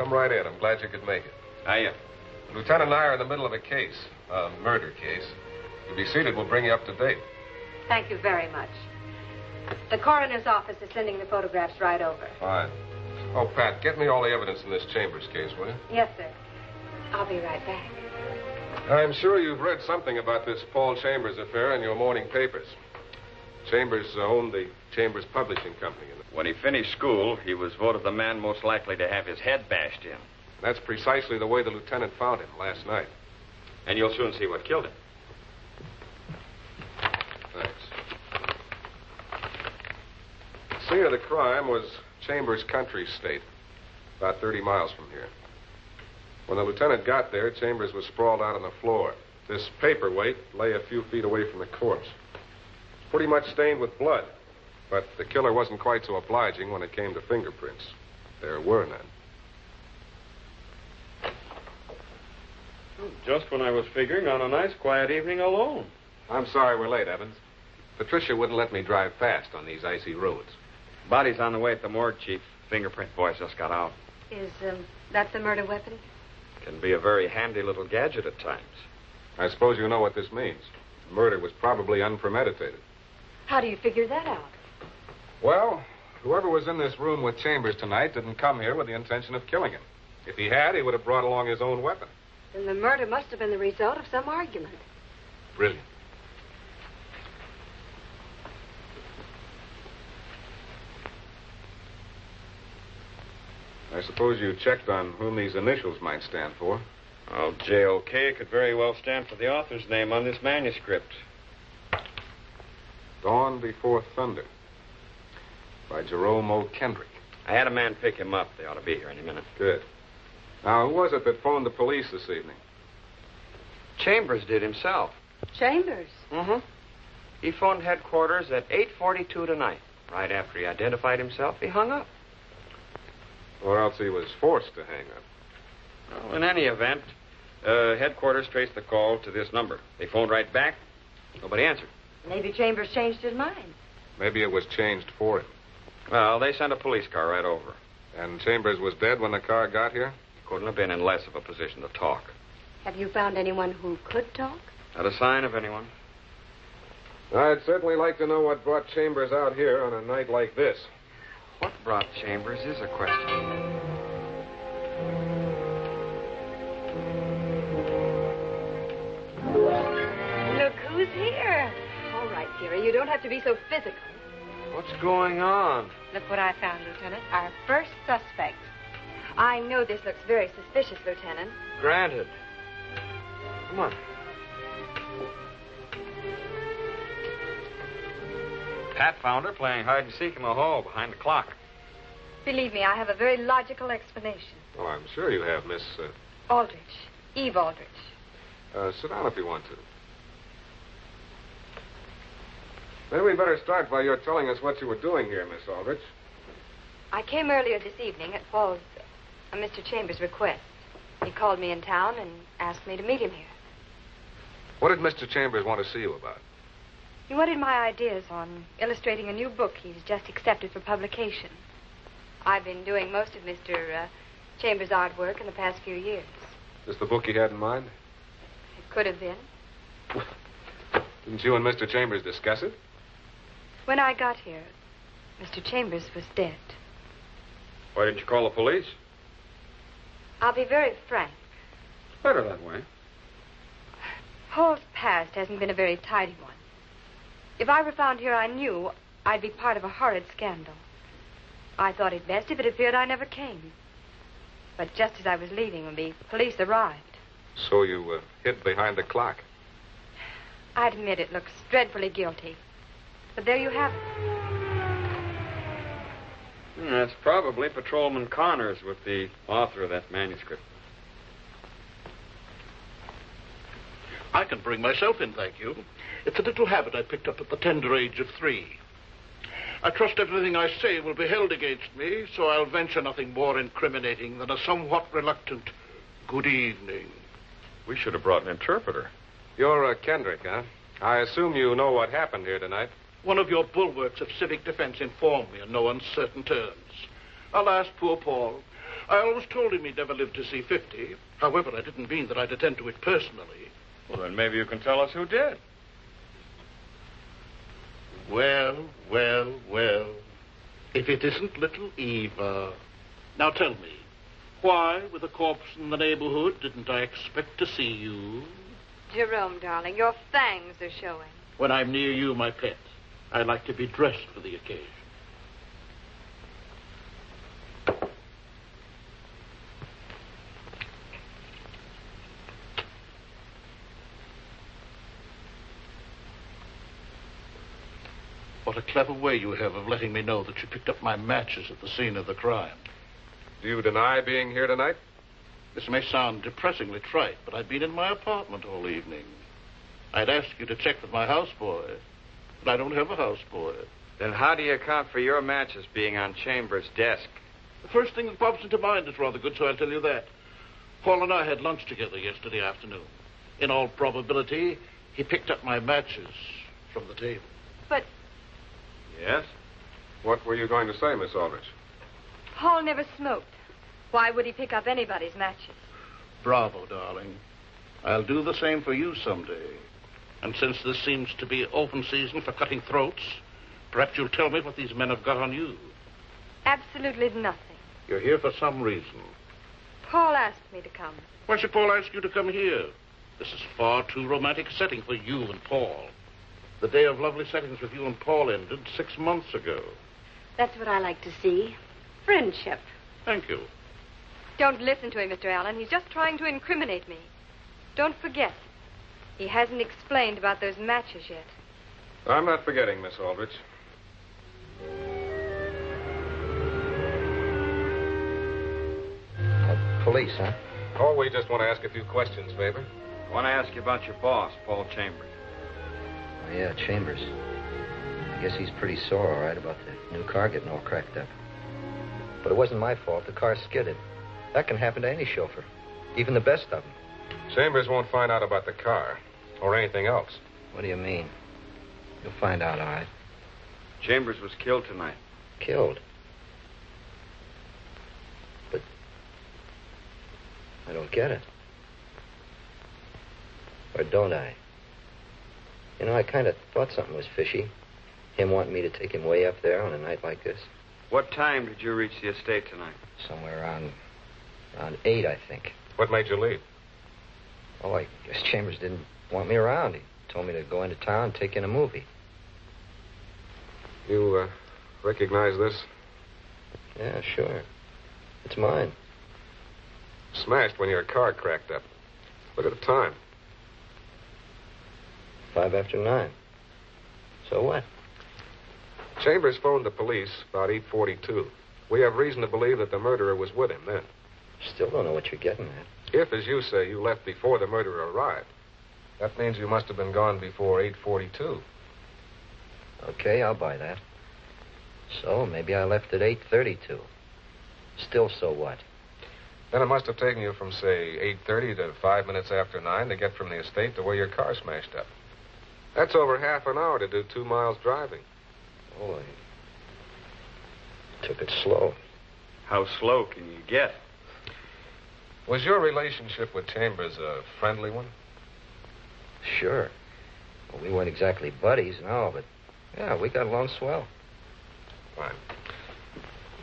come right in. I'm glad you could make it. Hiya. Lieutenant and I are in the middle of a case, a murder case. You be seated, we'll bring you up to date. Thank you very much. The coroner's office is sending the photographs right over. Fine. Oh, Pat, get me all the evidence in this Chambers case, will you? Yes, sir. I'll be right back. I'm sure you've read something about this Paul Chambers affair in your morning papers. Chambers owned the Chambers Publishing Company. When he finished school, he was voted the man most likely to have his head bashed in. That's precisely the way the lieutenant found him last night. And you'll soon see what killed him. Thanks. The scene of the crime was Chambers Country Estate, about 30 miles from here. When the lieutenant got there, Chambers was sprawled out on the floor. This paperweight lay a few feet away from the corpse. Pretty much stained with blood, but the killer wasn't quite so obliging when it came to fingerprints. There were none. Just when I was figuring on a nice, quiet evening alone. I'm sorry we're late, Evans. Patricia wouldn't let me drive fast on these icy roads. Body's on the way at the morgue, Chief. Fingerprint boys just got out. Is that the murder weapon? Can be a very handy little gadget at times. I suppose you know what this means. The murder was probably unpremeditated. How do you figure that out? Well, whoever was in this room with Chambers tonight didn't come here with the intention of killing him. If he had, he would have brought along his own weapon. Then the murder must have been the result of some argument. Brilliant. I suppose you checked on whom these initials might stand for. Well, JOK could very well stand for the author's name on this manuscript. Dawn Before Thunder by Jerome O. Kendrick. I had a man pick him up. They ought to be here any minute. Good. Now, who was it that phoned the police this evening? Chambers did himself. Chambers? Mm-hmm. He phoned headquarters at 8:42 tonight. Right after he identified himself, he hung up. Or else he was forced to hang up. Well, in any event, headquarters traced the call to this number. They phoned right back. Nobody answered. Maybe Chambers changed his mind. Maybe it was changed for him. Well, they sent a police car right over. And Chambers was dead when the car got here? He couldn't have been in less of a position to talk. Have you found anyone who could talk? Not a sign of anyone. I'd certainly like to know what brought Chambers out here on a night like this. What brought Chambers is a question. Look who's here. All right, dearie, you don't have to be so physical. What's going on? Look what I found, Lieutenant. Our first suspect. I know this looks very suspicious, Lieutenant. Granted. Come on. Pat found her playing hide and seek in the hall behind the clock. Believe me, I have a very logical explanation. Oh, I'm sure you have, Miss... Aldrich. Eve Aldrich. sit down if you want to. Maybe we'd better start by your telling us what you were doing here, Miss Aldrich. I came earlier this evening at Paul's, Mr. Chambers' request. He called me in town and asked me to meet him here. What did Mr. Chambers want to see you about? He wanted my ideas on illustrating a new book he's just accepted for publication. I've been doing most of Mr. Chambers' artwork in the past few years. Is this the book he had in mind? It could have been. Didn't you and Mr. Chambers discuss it? When I got here, Mr. Chambers was dead. Why didn't you call the police? I'll be very frank. It's better that way. Paul's past hasn't been a very tidy one. If I were found here, I knew I'd be part of a horrid scandal. I thought it best if it appeared I never came. But just as I was leaving, when the police arrived... So you hid behind the clock? I admit it looks dreadfully guilty. But there you have it. That's probably Patrolman Connors with the author of that manuscript. I can bring myself in, thank you. It's a little habit I picked up at the tender age of 3. I trust everything I say will be held against me, so I'll venture nothing more incriminating than a somewhat reluctant good evening. We should have brought an interpreter. You're Kendrick, huh? I assume you know what happened here tonight. One of your bulwarks of civic defense informed me in no uncertain terms. Alas, poor Paul. I always told him he'd never live to see 50. However, I didn't mean that I'd attend to it personally. Well, then maybe you can tell us who did. Well. If it isn't little Eva. Now tell me, why, with a corpse in the neighborhood, didn't I expect to see you? Jerome, darling, your fangs are showing. When I'm near you, my pet, I like to be dressed for the occasion. What a clever way you have of letting me know that you picked up my matches at the scene of the crime. Do you deny being here tonight? This may sound depressingly trite, but I've been in my apartment all evening. I'd ask you to check with my houseboy, but I don't have a houseboy. Then how do you account for your matches being on Chambers' desk? The first thing that pops into mind is rather good, so I'll tell you that. Paul and I had lunch together yesterday afternoon. In all probability, he picked up my matches from the table. But Yes? What were you going to say, Miss Aldrich? Paul never smoked. Why would he pick up anybody's matches? Bravo, darling. I'll do the same for you someday. And since this seems to be open season for cutting throats, perhaps you'll tell me what these men have got on you. Absolutely nothing. You're here for some reason. Paul asked me to come. Why should Paul ask you to come here? This is far too romantic a setting for you and Paul. The day of lovely settings with you and Paul ended 6 months ago. That's what I like to see. Friendship. Thank you. Don't listen to him, Mr. Allen. He's just trying to incriminate me. Don't forget, he hasn't explained about those matches yet. I'm not forgetting, Miss Aldrich. Police, huh? Oh, we just want to ask a few questions, Faber. I want to ask you about your boss, Paul Chambers. Oh, yeah, Chambers. I guess he's pretty sore, all right, about the new car getting all cracked up. But it wasn't my fault. The car skidded. That can happen to any chauffeur, even the best of them. Chambers won't find out about the car or anything else. What do you mean? You'll find out, all right. Chambers was killed tonight. Killed. But I don't get it. Or don't I? You know, I kind of thought something was fishy. Him wanting me to take him way up there on a night like this. What time did you reach the estate tonight? Somewhere around 8, I think. What made you leave? Oh, I guess Chambers didn't want me around. He told me to go into town and take in a movie. You, recognize this? Yeah, sure. It's mine. Smashed when your car cracked up. Look at the time. 5 after 9. So what? Chambers phoned the police about 8:42. We have reason to believe that the murderer was with him then. Still don't know what you're getting at. If, as you say, you left before the murderer arrived, that means you must have been gone before 8:42. Okay, I'll buy that. So maybe I left at 8:32. Still, so what? Then it must have taken you from, say, 8:30 to 5 minutes after 9 to get from the estate to where your car smashed up. That's over half an hour to do 2 miles driving. Oh, I took it slow. How slow can you get? Was your relationship with Chambers a friendly one? Sure. Well, we weren't exactly buddies, no, but yeah, we got along swell. Fine.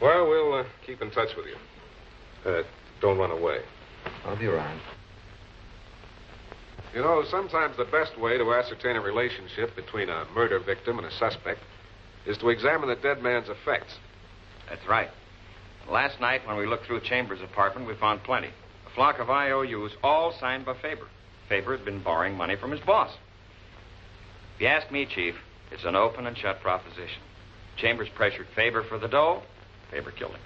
Well, we'll keep in touch with you. Don't run away. I'll be around. You know, sometimes the best way to ascertain a relationship between a murder victim and a suspect is to examine the dead man's effects. That's right. Last night, when we looked through Chambers' apartment, we found plenty. A flock of IOUs, all signed by Faber. Faber had been borrowing money from his boss. If you ask me, Chief, it's an open and shut proposition. Chambers pressured Faber for the dough. Faber killed him.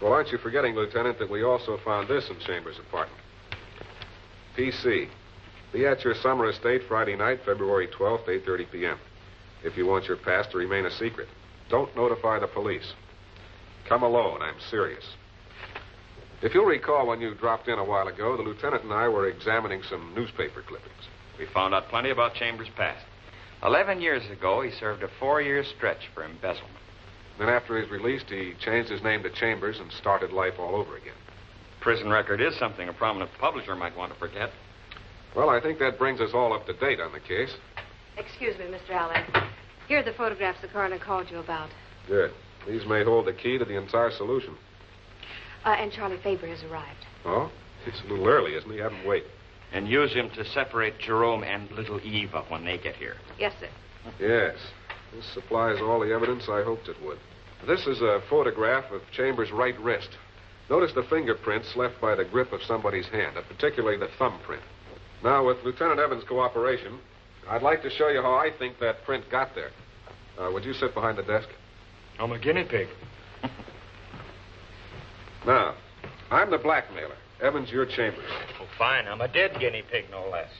Well, aren't you forgetting, Lieutenant, that we also found this in Chambers' apartment? PC. Be at your summer estate Friday night, February 12th, 8:30 p.m. If you want your past to remain a secret, don't notify the police. Come alone. I'm serious. If you'll recall, when you dropped in a while ago, the lieutenant and I were examining some newspaper clippings. We found out plenty about Chambers' past. 11 years ago, he served a 4-year stretch for embezzlement. Then after he's released, he changed his name to Chambers and started life all over again. Prison record is something a prominent publisher might want to forget. Well, I think that brings us all up to date on the case. Excuse me, Mr. Allen. Here are the photographs the coroner called you about. Good. These may hold the key to the entire solution. And Charlie Faber has arrived. Oh? It's a little early, isn't he? Have him wait. And use him to separate Jerome and little Eva when they get here. Yes, sir. Yes. This supplies all the evidence I hoped it would. This is a photograph of Chambers' right wrist. Notice the fingerprints left by the grip of somebody's hand, particularly the thumbprint. Now, with Lieutenant Evans' cooperation, I'd like to show you how I think that print got there. Would you sit behind the desk? I'm a guinea pig. Now, I'm the blackmailer. Evans, you're Chambers. Oh, fine. I'm a dead guinea pig, no less.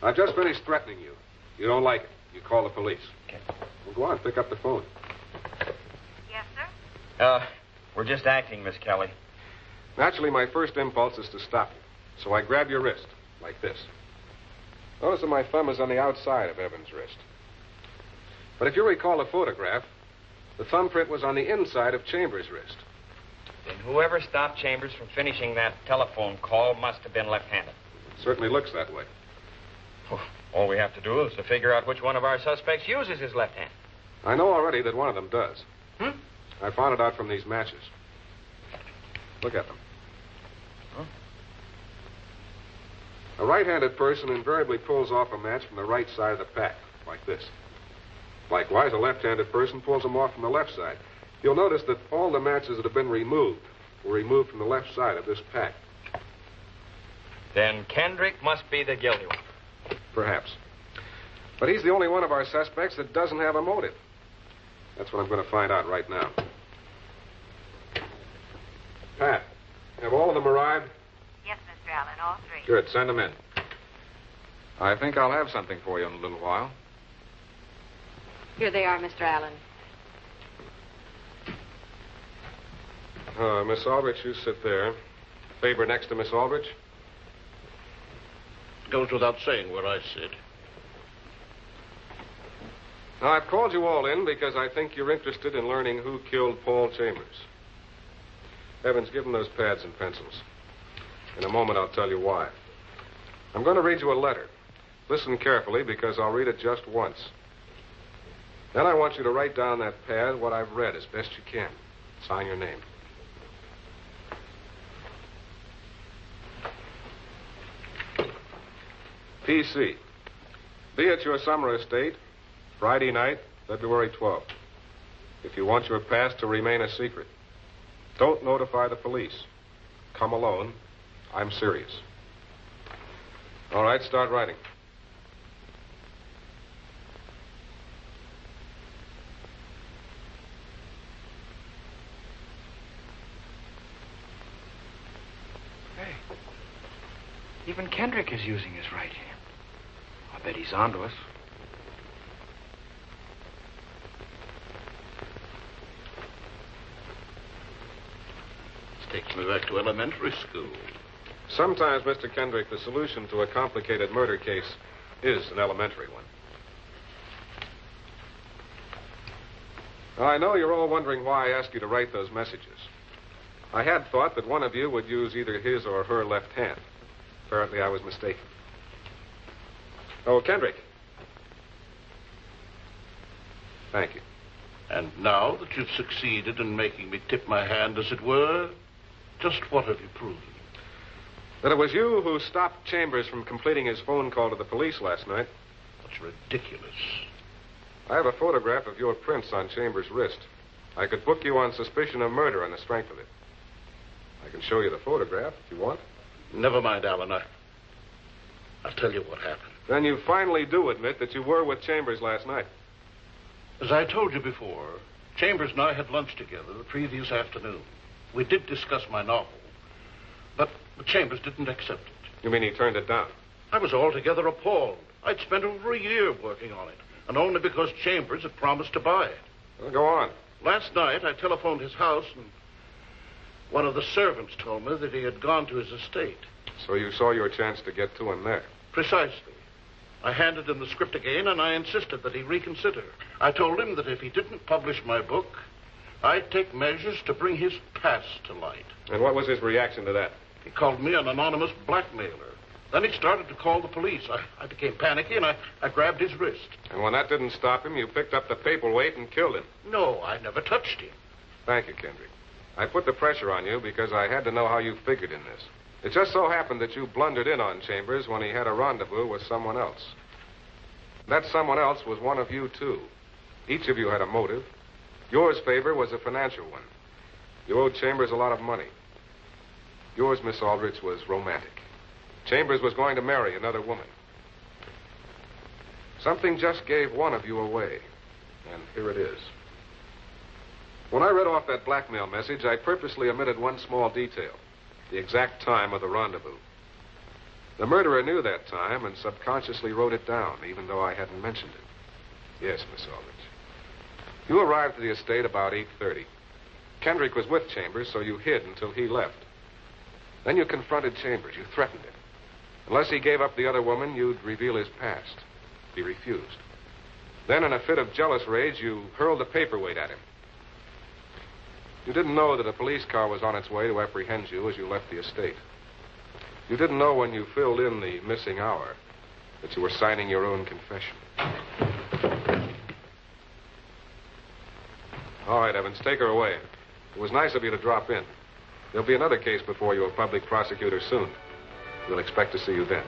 I've just finished threatening you. You don't like it. You call the police. Okay. Well, go on. Pick up the phone. Yes, sir? We're just acting, Miss Kelly. Naturally, my first impulse is to stop you. So I grab your wrist, like this. Notice that my thumb is on the outside of Evans' wrist. But if you recall the photograph, the thumbprint was on the inside of Chambers' wrist. Then whoever stopped Chambers from finishing that telephone call must have been left-handed. Certainly looks that way. All we have to do is to figure out which one of our suspects uses his left hand. I know already that one of them does. Hmm? I found it out from these matches. Look at them. Huh? A right-handed person invariably pulls off a match from the right side of the pack, like this. Likewise, a left-handed person pulls them off from the left side. You'll notice that all the matches that have been removed were removed from the left side of this pack. Then Kendrick must be the guilty one. Perhaps. But he's the only one of our suspects that doesn't have a motive. That's what I'm going to find out right now. Pat, have all of them arrived? Yes, Mr. Allen, all three. Good. Send them in. I think I'll have something for you in a little while. Here they are, Mr. Allen. Miss Aldrich, you sit there. Faber next to Miss Aldrich. Goes without saying where I sit. Now, I've called you all in because I think you're interested in learning who killed Paul Chambers. Evans, give him those pads and pencils. In a moment, I'll tell you why. I'm going to read you a letter. Listen carefully because I'll read it just once. Then I want you to write down that pad what I've read as best you can. Sign your name. PC. Be at your summer estate, Friday night, February 12th. If you want your past to remain a secret, don't notify the police. Come alone. I'm serious. All right, start writing. Hey, even Kendrick is using his right hand. I bet he's onto us. This takes me back to elementary school. Sometimes, Mr. Kendrick, the solution to a complicated murder case is an elementary one. Now, I know you're all wondering why I asked you to write those messages. I had thought that one of you would use either his or her left hand. Apparently, I was mistaken. Oh, Kendrick. Thank you. And now that you've succeeded in making me tip my hand, as it were, just what have you proven? That it was you who stopped Chambers from completing his phone call to the police last night. That's ridiculous. I have a photograph of your prints on Chambers' wrist. I could book you on suspicion of murder on the strength of it. I can show you the photograph if you want. Never mind, Alan. I'll tell you what happened. Then you finally do admit that you were with Chambers last night. As I told you before, Chambers and I had lunch together the previous afternoon. We did discuss my novel, but Chambers didn't accept it. You mean he turned it down? I was altogether appalled. I'd spent over a year working on it, and only because Chambers had promised to buy it. Well, go on. Last night, I telephoned his house, and one of the servants told me that he had gone to his estate. So you saw your chance to get to him there. Precisely. I handed him the script again, and I insisted that he reconsider. I told him that if he didn't publish my book, I'd take measures to bring his past to light. And what was his reaction to that? He called me an anonymous blackmailer. Then he started to call the police. I became panicky, and I grabbed his wrist. And when that didn't stop him, you picked up the paperweight and killed him. No, I never touched him. Thank you, Kendrick. I put the pressure on you because I had to know how you figured in this. It just so happened that you blundered in on Chambers when he had a rendezvous with someone else. That someone else was one of you, too. Each of you had a motive. Yours, Faber, was a financial one. You owed Chambers a lot of money. Yours, Miss Aldrich, was romantic. Chambers was going to marry another woman. Something just gave one of you away, and here it is. When I read off that blackmail message, I purposely omitted one small detail, the exact time of the rendezvous. The murderer knew that time and subconsciously wrote it down, even though I hadn't mentioned it. Yes, Miss Aldrich. You arrived at the estate about 8:30. Kendrick was with Chambers, so you hid until he left. Then you confronted Chambers. You threatened him. Unless he gave up the other woman, you'd reveal his past. He refused. Then, in a fit of jealous rage, you hurled a paperweight at him. You didn't know that a police car was on its way to apprehend you as you left the estate. You didn't know when you filled in the missing hour that you were signing your own confession. All right, Evans, take her away. It was nice of you to drop in. There'll be another case before you, a public prosecutor, soon. We'll expect to see you then.